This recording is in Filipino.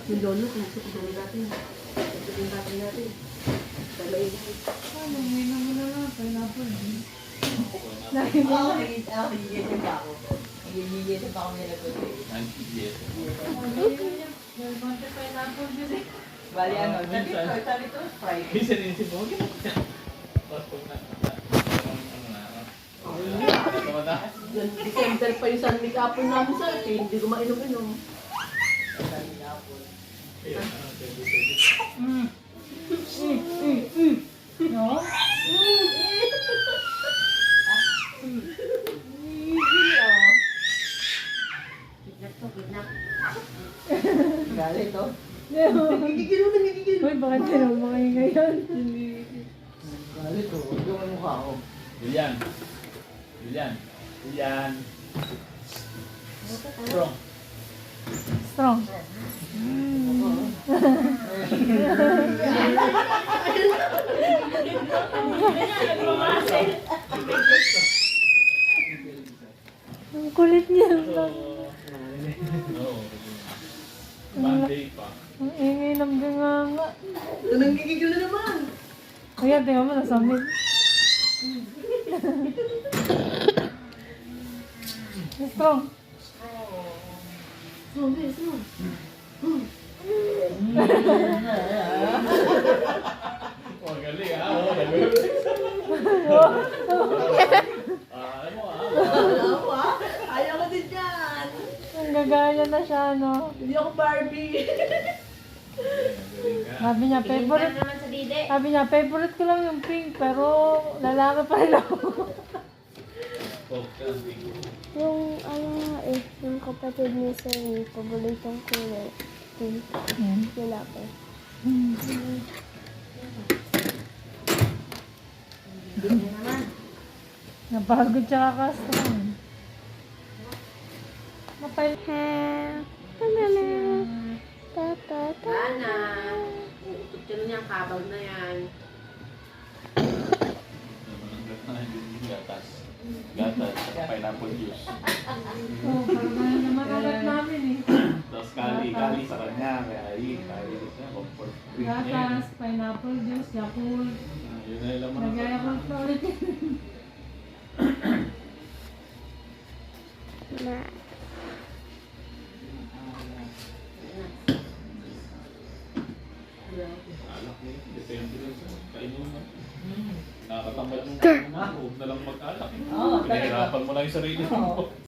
Yung donut, sukudurin natin. Sukudurin natin. Dalayin mo. Ano, may naman na lang. Pineapple. Higigit pa ako. Higigit pa ako nila ko. Pineapple din eh. Bali ano, sabi to, Sprite. Bisa din si Bogi. Tapos na. December pa yung San Miguel Apple namin sa atin. Hindi ko mainom-inom. No? Galit to. Nagigil. Uy, bakit tinawag ngayon? Galit to. Huwag yung mukha ko. Julian. Julian. Julian. Strong. Strong. Ang kulit niya. Oo. Monday pa. Ang ingay ng ganganga. Nanggigil na naman. Ayan, tingnan mo, nasamit. Strong. Slow. Oh, galing ah. Oh, galing. Ano ah. Ako ayaw ko din dyan. Ang gagaya na siya, no? Hindi ako Barbie. Galing ka. Sabi niya, favorite. naman sa dide. Sabi niya, favorite ko lang yung pink, pero lalaki pa rin ako. Oh, galing. Yung ano nga eh, yung kapatid ni Sir, paboritong kulay. Pink. Lalaki. Napagod siya ka-strong. Napay... Ana. Utot ka na niya, kabag na yan. Gatas. Gatas. Pineapple juice. Oh, parang naman alat namin eh. Tapos kali sa kanya. Kali siya. Comfort drink niya. Gatas, pineapple juice, Yakult. Yun na yung laman. Nag-Yakult na ulit. Alak niya. Depende lang sa kainuman. Nakakatamad yung huwag na lang mag-alak. Oo, Pinahirapan mo lang yung sarili mo.